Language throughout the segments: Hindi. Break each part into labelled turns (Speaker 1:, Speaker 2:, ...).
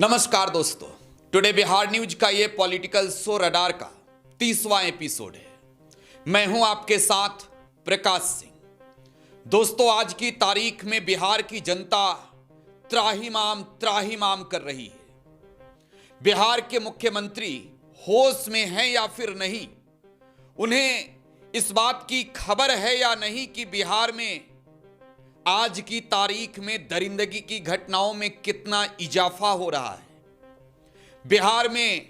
Speaker 1: नमस्कार दोस्तों, टुडे बिहार न्यूज का ये पॉलिटिकल शो रडार का 30वां एपिसोड है। मैं हूं आपके साथ प्रकाश सिंह। दोस्तों, आज की तारीख में बिहार की जनता त्राहिमाम कर रही है। बिहार के मुख्यमंत्री होश में हैं या फिर नहीं, उन्हें इस बात की खबर है या नहीं कि बिहार में आज की तारीख में दरिंदगी की घटनाओं में कितना इजाफा हो रहा है। बिहार में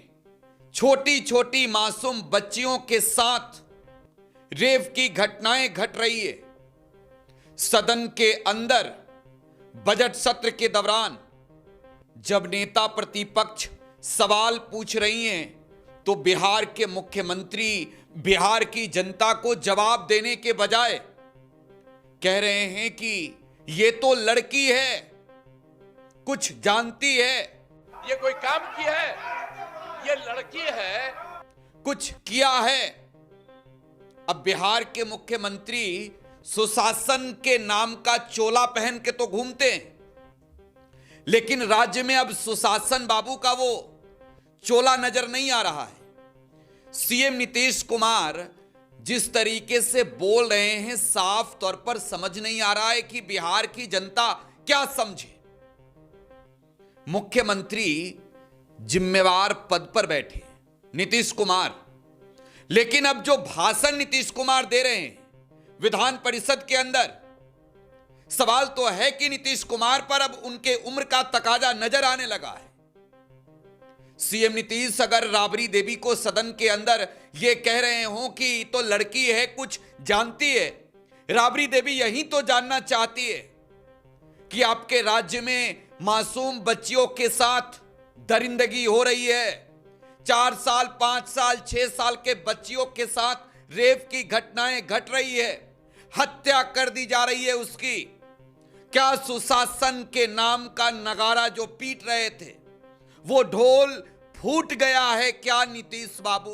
Speaker 1: छोटी छोटी मासूम बच्चियों के साथ रेप की घटनाएं घट रही है। सदन के अंदर बजट सत्र के दौरान जब नेता प्रतिपक्ष सवाल पूछ रही हैं, तो बिहार के मुख्यमंत्री बिहार की जनता को जवाब देने के बजाय कह रहे हैं कि ये तो लड़की है, कुछ जानती है,
Speaker 2: ये कोई काम किया है, ये लड़की है,
Speaker 1: कुछ किया है। अब बिहार के मुख्यमंत्री सुशासन के नाम का चोला पहन के तो घूमते हैं, लेकिन राज्य में अब सुशासन बाबू का वो चोला नजर नहीं आ रहा है। सीएम नीतीश कुमार जिस तरीके से बोल रहे हैं, साफ तौर पर समझ नहीं आ रहा है कि बिहार की जनता क्या समझे। मुख्यमंत्री जिम्मेवार पद पर बैठे नीतीश कुमार, लेकिन अब जो भाषण नीतीश कुमार दे रहे हैं विधान परिषद के अंदर, सवाल तो है कि नीतीश कुमार पर अब उनके उम्र का तकाजा नजर आने लगा है। सीएम नीतीश अगर राबड़ी देवी को सदन के अंदर यह कह रहे हो कि तो लड़की है, कुछ जानती है, राबड़ी देवी यही तो जानना चाहती है कि आपके राज्य में मासूम बच्चियों के साथ दरिंदगी हो रही है। 4 साल, 5 साल, 6 साल के बच्चियों के साथ रेप की घटनाएं घट रही है, हत्या कर दी जा रही है उसकी। क्या सुशासन के नाम का नगारा जो पीट रहे थे वो ढोल फूट गया है क्या नीतीश बाबू?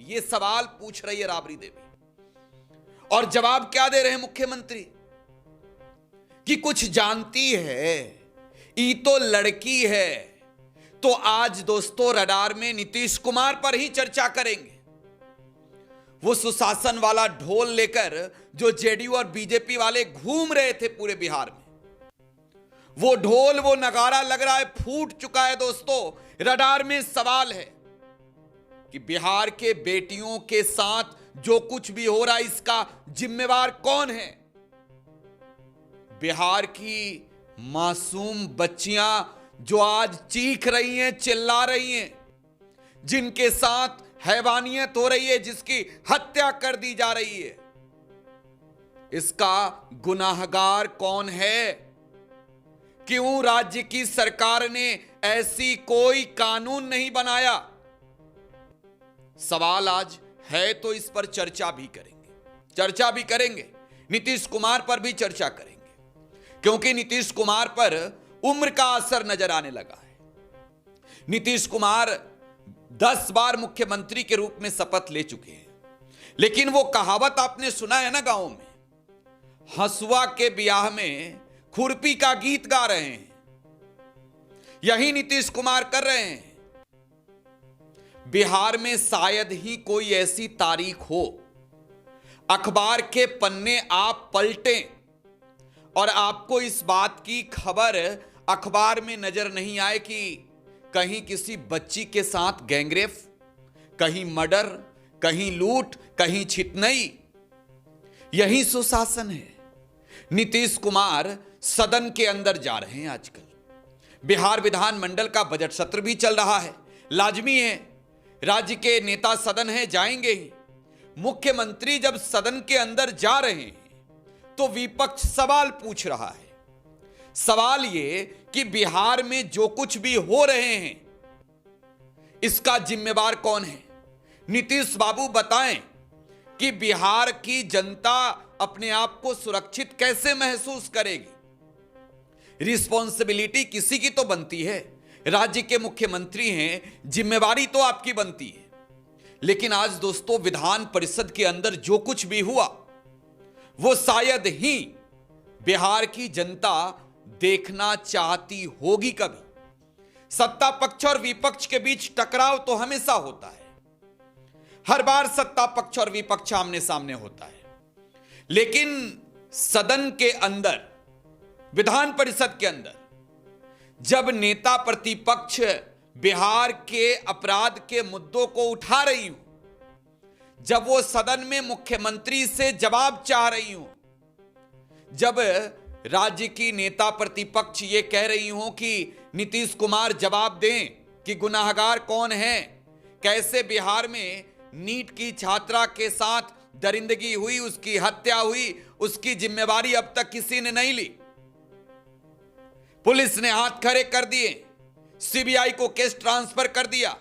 Speaker 1: ये सवाल पूछ रही है राबड़ी देवी। और जवाब क्या दे रहे हैं मुख्यमंत्री कि कुछ जानती है, ये तो लड़की है। तो आज दोस्तों रडार में नीतीश कुमार पर ही चर्चा करेंगे। वो सुशासन वाला ढोल लेकर जो जेडीयू और बीजेपी वाले घूम रहे थे पूरे बिहार में, वो ढोल, वो नगारा लग रहा है फूट चुका है। दोस्तों, रडार में सवाल है कि बिहार के बेटियों के साथ जो कुछ भी हो रहा है, इसका जिम्मेवार कौन है? बिहार की मासूम बच्चियां जो आज चीख रही हैं, चिल्ला रही हैं, जिनके साथ हैवानियत हो रही है, जिसकी हत्या कर दी जा रही है, इसका गुनाहगार कौन है? क्यों राज्य की सरकार ने ऐसी कोई कानून नहीं बनाया? सवाल आज है, तो इस पर चर्चा भी करेंगे। नीतीश कुमार पर भी चर्चा करेंगे, क्योंकि नीतीश कुमार पर उम्र का असर नजर आने लगा है। नीतीश कुमार 10 बार मुख्यमंत्री के रूप में शपथ ले चुके हैं, लेकिन वो कहावत आपने सुना है ना गांव में, हंसुआ के ब्याह में खुरपी का गीत गा रहे हैं। यही नीतीश कुमार कर रहे हैं। बिहार में शायद ही कोई ऐसी तारीख हो, अखबार के पन्ने आप पलटें और आपको इस बात की खबर अखबार में नजर नहीं आए कि कहीं किसी बच्ची के साथ गैंगरेप, कहीं मर्डर, कहीं लूट, कहीं छितनई। यही सुशासन है। नीतीश कुमार सदन के अंदर जा रहे हैं। आजकल बिहार विधानमंडल का बजट सत्र भी चल रहा है, लाजमी है, राज्य के नेता सदन है, जाएंगे ही। मुख्यमंत्री जब सदन के अंदर जा रहे हैं तो विपक्ष सवाल पूछ रहा है। सवाल ये कि बिहार में जो कुछ भी हो रहे हैं, इसका जिम्मेवार कौन है? नीतीश बाबू बताएं कि बिहार की जनता अपने आप को सुरक्षित कैसे महसूस करेगी? रिस्पॉन्सिबिलिटी किसी की तो बनती है, राज्य के मुख्यमंत्री हैं, जिम्मेवारी तो आपकी बनती है। लेकिन आज दोस्तों विधान परिषद के अंदर जो कुछ भी हुआ, वो शायद ही बिहार की जनता देखना चाहती होगी कभी। सत्ता पक्ष और विपक्ष के बीच टकराव तो हमेशा होता है, हर बार सत्ता पक्ष और विपक्ष आमने सामने होता है, लेकिन सदन के अंदर, विधान परिषद के अंदर जब नेता प्रतिपक्ष बिहार के अपराध के मुद्दों को उठा रही हूं, जब वो सदन में मुख्यमंत्री से जवाब चाह रही हूं, जब राज्य की नेता प्रतिपक्ष ये कह रही हूं कि नीतीश कुमार जवाब दें कि गुनाहगार कौन है, कैसे बिहार में नीट की छात्रा के साथ दरिंदगी हुई, उसकी हत्या हुई, उसकी जिम्मेवारी अब तक किसी ने नहीं ली, पुलिस ने हाथ खड़े कर दिए, सीबीआई को केस ट्रांसफर कर दिया,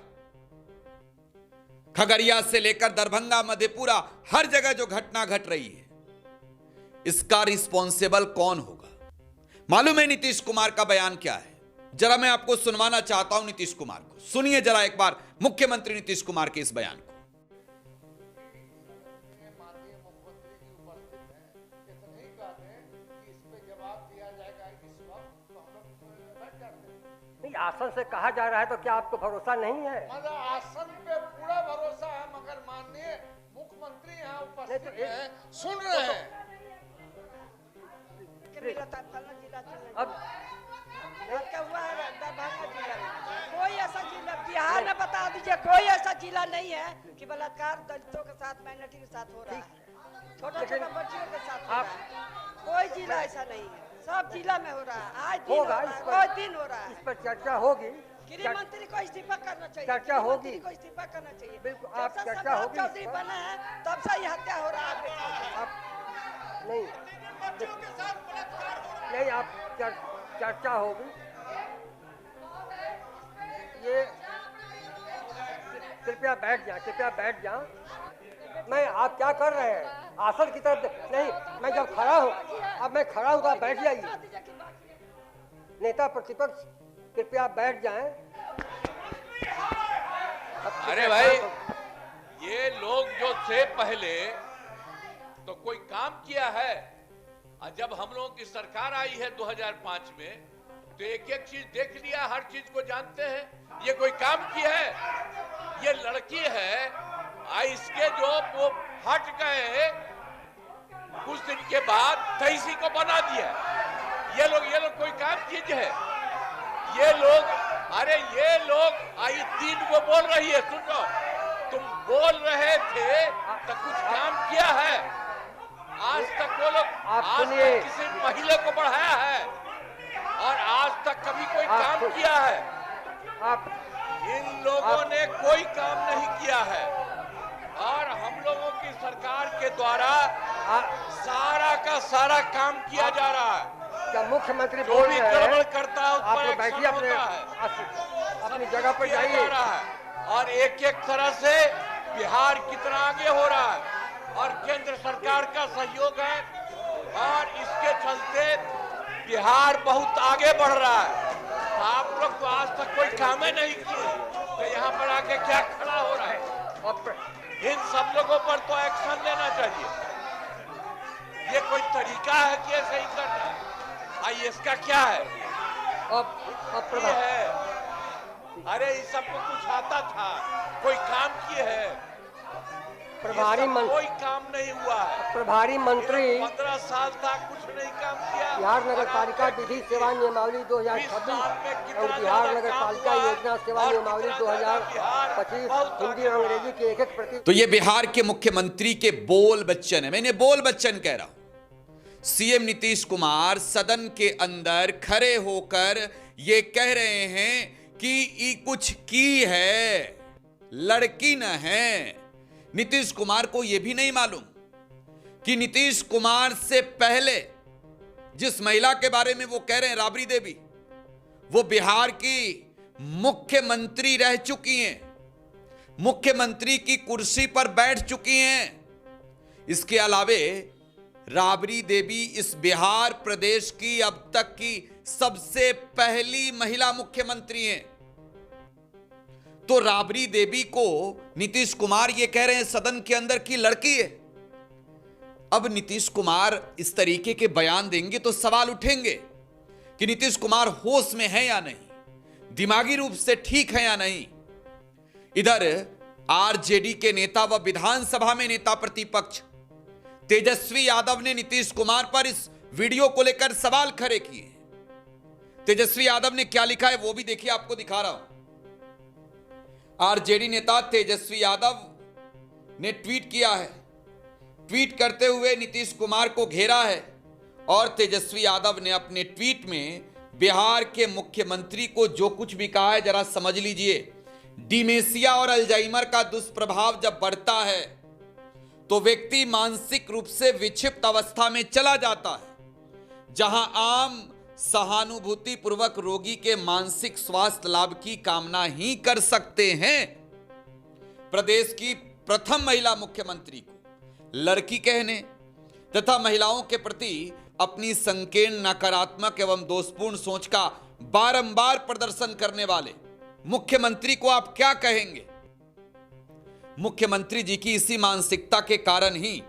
Speaker 1: खगड़िया से लेकर दरभंगा, मधेपुरा, हर जगह जो घटना घट रही है, इसका रिस्पॉन्सिबल कौन होगा? मालूम है नीतीश कुमार का बयान क्या है? जरा मैं आपको सुनवाना चाहता हूं नीतीश कुमार को। सुनिए जरा एक बार मुख्यमंत्री नीतीश कुमार के इस बयान को।
Speaker 3: नहीं, आसन से कहा जा रहा है तो क्या आपको भरोसा नहीं है?
Speaker 4: मतलब आसन पे पूरा भरोसा है, मगर माननीय मुख्यमंत्री यहाँ उपस्थित हैं, सुन रहे हैं।
Speaker 3: अब
Speaker 5: क्या हुआ है दरभंगा जिला में? कोई ऐसा जिला बिहार में बता दीजिए, कोई ऐसा जिला नहीं है कि बलात्कार दलितों के साथ, माइनॉरिटी के साथ हो रहा है, छोटा छोटा बच्चियों के साथ हो रहा है। कोई जिला ऐसा नहीं है, सब जिला में हो रहा है, आज दिन हो
Speaker 3: होगा,
Speaker 5: रहा है,
Speaker 3: इस पर-
Speaker 5: कोई दिन हो रहा है।
Speaker 3: इस पर चर्चा होगी।
Speaker 5: गृह मंत्री को इस्तीफा करना चाहिए,
Speaker 3: चर्चा
Speaker 5: गृह
Speaker 3: होगी।
Speaker 5: मंत्री को इस्तीफा करना चाहिए।
Speaker 3: बिल्कुल,
Speaker 5: जब
Speaker 3: आप
Speaker 5: से
Speaker 3: चर्चा
Speaker 5: संग्राम
Speaker 3: होगी इस
Speaker 5: चौधरी
Speaker 3: पर।
Speaker 5: बना है तब से ये हत्या हो रहा है बेटियों के साथ।
Speaker 3: आप नहीं नहीं आप चर्चा होगी। ये कृपया बैठ जाएं, कृपया बैठ जाएं। मैं आप क्या कर रहे हैं? आसन की तरफ नहीं, मैं जब खड़ा हूँ, अब मैं खड़ा हूँ तो आप बैठ जाइए। नेता प्रतिपक्ष कृपया बैठ जाएं।
Speaker 2: अरे भाई, ये लोग जो थे पहले तो कोई काम किया है, और जब हम लोगों की सरकार आई है 2005 में तो एक एक चीज देख लिया, हर चीज को जानते हैं। ये कोई काम किया है? ये लड़की है, इसके जो वो हट गए कुछ दिन के बाद तहसी को बना दिया। ये लोग कोई काम चीज है? ये लोग, अरे ये लोग आई तीन को बोल रही है, सुनो, तुम बोल रहे थे तो कुछ काम किया है? आज तक वो लोग, आज तक किसी महिला को बढ़ाया है? और आज तक कभी कोई काम किया है? इन लोगों ने कोई काम नहीं किया है, और हम लोगों की सरकार के द्वारा सारा का सारा काम किया जा रहा है।
Speaker 3: जब मुख्यमंत्री
Speaker 2: जो
Speaker 3: बोल
Speaker 2: भी
Speaker 3: रहे
Speaker 2: गड़बड़
Speaker 3: हैं,
Speaker 2: करता है उस
Speaker 3: आप
Speaker 2: पर
Speaker 3: लोग बैठिए,
Speaker 2: एक्शन
Speaker 3: अपने
Speaker 2: होता है।
Speaker 3: अपनी जगह पर
Speaker 2: किया
Speaker 3: जाइए।
Speaker 2: जा रहा है, और एक एक तरह से बिहार कितना आगे हो रहा है, और केंद्र सरकार का सहयोग है, और इसके चलते बिहार बहुत आगे बढ़ रहा है। आप लोग तो आज तक कोई काम ही नहीं किए, तो यहाँ पर आके क्या खड़ा हो रहा है? इन सब लोगों पर तो एक्शन लेना चाहिए। ये कोई तरीका है कि ऐसे ही करना? आइए, इसका क्या है?
Speaker 3: अब
Speaker 2: ये है, अरे इस सबको कुछ आता था, कोई काम किए है?
Speaker 3: प्रभारी
Speaker 2: कोई काम नहीं हुआ है।
Speaker 3: प्रभारी मंत्री
Speaker 2: 15 साल तक कुछ नहीं काम किया।
Speaker 3: बिहार नगर पालिका विधि सेवा नियमावली 2026 और बिहार नगर पालिका योजना सेवा नियमावली 2025 हिंदी और अंग्रेजी की एक प्रति।
Speaker 1: तो ये बिहार के मुख्यमंत्री के बोल बच्चन है, मैंने बोल बच्चन कह रहा हूं। सीएम नीतीश कुमार सदन के अंदर खड़े होकर ये कह रहे हैं कि ये कुछ की है, लड़की न है। नीतीश कुमार को यह भी नहीं मालूम कि नीतीश कुमार से पहले जिस महिला के बारे में वो कह रहे हैं, राबड़ी देवी, वो बिहार की मुख्यमंत्री रह चुकी हैं, मुख्यमंत्री की कुर्सी पर बैठ चुकी हैं। इसके अलावे राबड़ी देवी इस बिहार प्रदेश की अब तक की सबसे पहली महिला मुख्यमंत्री हैं। तो राबड़ी देवी को नीतीश कुमार ये कह रहे हैं सदन के अंदर की लड़की है। अब नीतीश कुमार इस तरीके के बयान देंगे तो सवाल उठेंगे कि नीतीश कुमार होश में है या नहीं, दिमागी रूप से ठीक है या नहीं। इधर आरजेडी के नेता व विधानसभा में नेता प्रतिपक्ष तेजस्वी यादव ने नीतीश कुमार पर इस वीडियो को लेकर सवाल खड़े किए। तेजस्वी यादव ने क्या लिखा है वो भी देखिए, आपको दिखा रहा हूं। आरजेडी नेता तेजस्वी यादव ने ट्वीट किया है। ट्वीट करते हुए नीतीश कुमार को घेरा है और तेजस्वी यादव ने अपने ट्वीट में बिहार के मुख्यमंत्री को जो कुछ भी कहा है जरा समझ लीजिए। डिमेंशिया और अल्जाइमर का दुष्प्रभाव जब बढ़ता है तो व्यक्ति मानसिक रूप से विक्षिप्त अवस्था में चला जाता है। जहां आम सहानुभूति पूर्वक रोगी के मानसिक स्वास्थ्य लाभ की कामना ही कर सकते हैं। प्रदेश की प्रथम महिला मुख्यमंत्री को लड़की कहने तथा महिलाओं के प्रति अपनी संकीर्ण, नकारात्मक एवं दोषपूर्ण सोच का बारंबार प्रदर्शन करने वाले मुख्यमंत्री को आप क्या कहेंगे? मुख्यमंत्री जी की इसी मानसिकता के कारण ही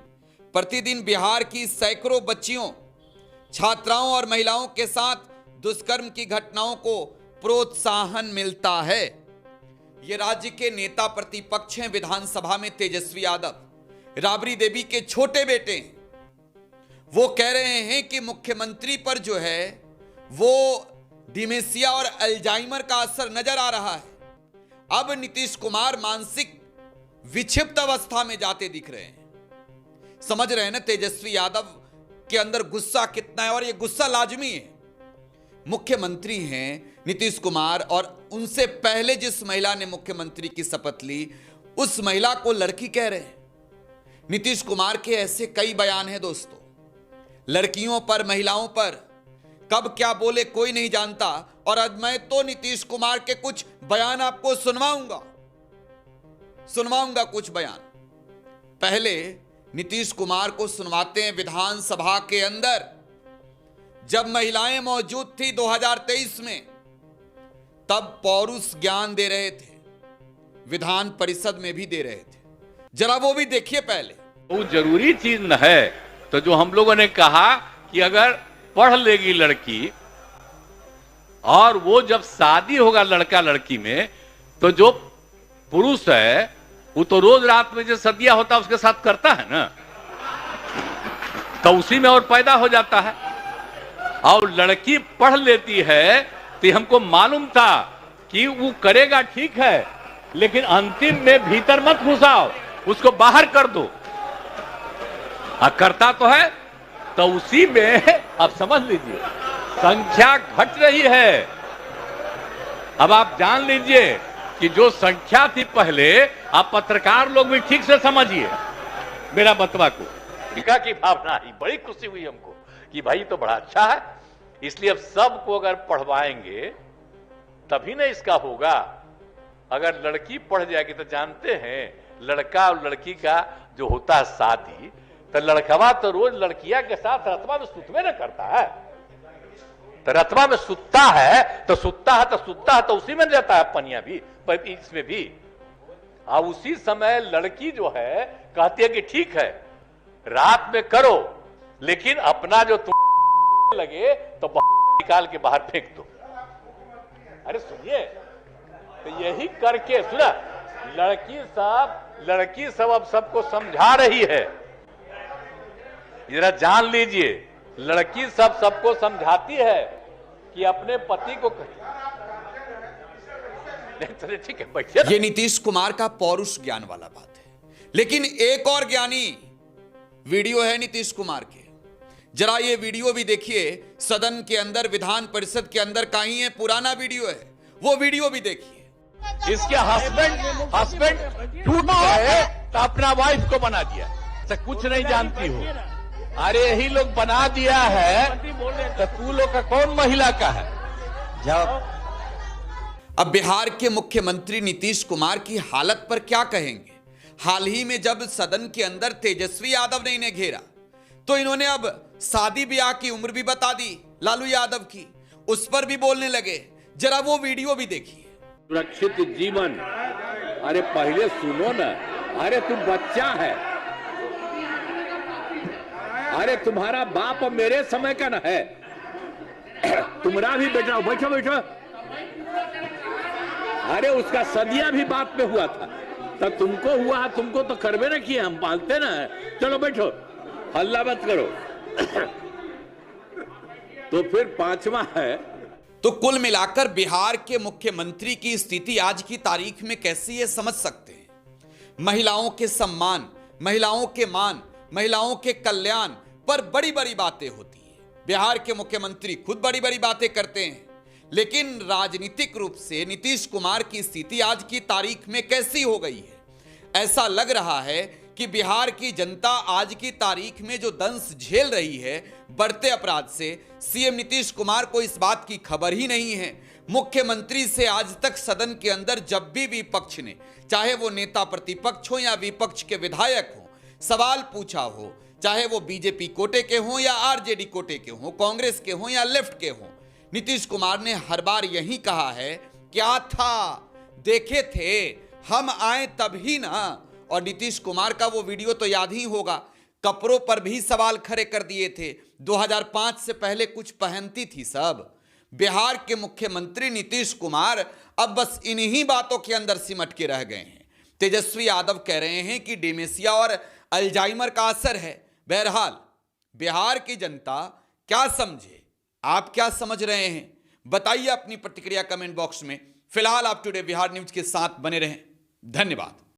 Speaker 1: प्रतिदिन बिहार की सैकड़ों बच्चियों, छात्राओं और महिलाओं के साथ दुष्कर्म की घटनाओं को प्रोत्साहन मिलता है। ये राज्य के नेता प्रतिपक्ष हैं विधानसभा में तेजस्वी यादव, राबड़ी देवी के छोटे बेटे। वो कह रहे हैं कि मुख्यमंत्री पर जो है वो डिमेंशिया और अल्जाइमर का असर नजर आ रहा है। अब नीतीश कुमार मानसिक विक्षिप्त अवस्था में जाते दिख रहे हैं। समझ रहे हैं ना तेजस्वी यादव के अंदर गुस्सा कितना है, और ये गुस्सा लाजमी है। मुख्यमंत्री हैं नीतीश कुमार और उनसे पहले जिस महिला ने मुख्यमंत्री की शपथ ली उस महिला को लड़की कह रहे हैं। नीतीश कुमार के ऐसे कई बयान हैं दोस्तों। लड़कियों पर, महिलाओं पर कब क्या बोले कोई नहीं जानता। और आज मैं तो नीतीश कुमार के कुछ बयान आपको सुनवाऊंगा कुछ बयान। पहले नीतीश कुमार को सुनवाते हैं विधानसभा के अंदर जब महिलाएं मौजूद थी 2023 में, तब पौरुष ज्ञान दे रहे थे, विधान परिषद में भी दे रहे थे। जरा वो भी देखिए पहले।
Speaker 2: वो जरूरी चीज न है तो जो हम लोगों ने कहा कि अगर पढ़ लेगी लड़की और वो जब शादी होगा लड़का लड़की में, तो जो पुरुष है वो तो रोज रात में जो सदिया होता है उसके साथ करता है ना, तो उसी में और पैदा हो जाता है। और लड़की पढ़ लेती है तो हमको मालूम था कि वो करेगा ठीक है, लेकिन अंतिम में भीतर मत घुसाओ, उसको बाहर कर दो। करता तो है, तो उसी में अब समझ लीजिए संख्या घट रही है। अब आप जान लीजिए कि जो संख्या थी पहले, आप पत्रकार लोग भी ठीक से समझिए मेरा बतवा को। टीका की भावना आई, बड़ी खुशी हुई हमको कि भाई तो बड़ा अच्छा है। इसलिए अब सबको अगर पढ़वाएंगे तभी ना इसका होगा। अगर लड़की पढ़ जाएगी तो जानते हैं लड़का और लड़की का जो होता है शादी, तो लड़कवा तो रोज लड़किया के साथ रतवा में सुतवे न करता है, तो रतवा में सुतता है तो उसी में रहता है पनिया भी, इसमें भी। और उसी समय लड़की जो है कहती है कि ठीक है रात में करो, लेकिन अपना जो तुम लगे तो निकाल के बाहर फेंक दो। अरे सुनिए, तो यही करके सुना लड़की सब अब सबको समझा रही है। जरा जान लीजिए, लड़की सबको समझाती है कि अपने पति को ठीक है बैठिए।
Speaker 1: ये नीतीश कुमार का पौरुष ज्ञान वाला बात है। लेकिन एक और ज्ञानी वीडियो है नीतीश कुमार के, जरा ये वीडियो भी देखिए। सदन के अंदर, विधान परिषद के अंदर का ही है, पुराना वीडियो है, वो वीडियो भी देखिए।
Speaker 2: इसके हस्बैंड टूट गए तो अपना वाइफ को बना दिया, तो कुछ नहीं जानती हो। अरे यही लोग बना दिया है तो तू लोग का कौन महिला का है? जब
Speaker 1: अब बिहार के मुख्यमंत्री नीतीश कुमार की हालत पर क्या कहेंगे? हाल ही में जब सदन के अंदर तेजस्वी यादव ने इन्हें घेरा तो इन्होंने अब शादी ब्याह की उम्र भी बता दी लालू यादव की, उस पर भी बोलने लगे। जरा वो वीडियो भी देखिए।
Speaker 6: सुरक्षित जीवन, अरे पहले सुनो ना, अरे तुम बच्चा है, अरे तुम्हारा बाप मेरे समय का ना है, तुम्हारा भी बेटा। बैठो बैठो। अरे उसका सदिया भी बात पे हुआ था, तब तुमको हुआ, तुमको तो करबे ना किए, हम पालते ना। चलो बैठो, हल्ला मत करो। तो फिर पांचवा है,
Speaker 1: तो कुल मिलाकर बिहार के मुख्यमंत्री की स्थिति आज की तारीख में कैसी है समझ सकते हैं। महिलाओं के सम्मान, महिलाओं के मान, महिलाओं के कल्याण पर बड़ी बड़ी बातें होती है। बिहार के मुख्यमंत्री खुद बड़ी बड़ी बातें करते हैं, लेकिन राजनीतिक रूप से नीतीश कुमार की स्थिति आज की तारीख में कैसी हो गई है। ऐसा लग रहा है कि बिहार की जनता आज की तारीख में जो दंश झेल रही है बढ़ते अपराध से, सीएम नीतीश कुमार को इस बात की खबर ही नहीं है। मुख्यमंत्री से आज तक सदन के अंदर जब भी विपक्ष ने, चाहे वो नेता प्रतिपक्ष हो या विपक्ष के विधायक हो, सवाल पूछा हो, चाहे वो बीजेपी कोटे के हों या आरजेडी कोटे के हों, कांग्रेस के हों या लेफ्ट के हों, नीतीश कुमार ने हर बार यही कहा है, क्या था देखे थे हम आए तभी ना। और नीतीश कुमार का वो वीडियो तो याद ही होगा, कपड़ों पर भी सवाल खड़े कर दिए थे। 2005 से पहले कुछ पहनती थी सब। बिहार के मुख्यमंत्री नीतीश कुमार अब बस इन्हीं बातों के अंदर सिमट के रह गए हैं। तेजस्वी यादव कह रहे हैं कि डिमेंशिया और अल्जाइमर का असर है। बहरहाल बिहार की जनता क्या समझे, आप क्या समझ रहे हैं, बताइए अपनी प्रतिक्रिया कमेंट बॉक्स में। फिलहाल आप टुडे बिहार न्यूज के साथ बने रहें। धन्यवाद।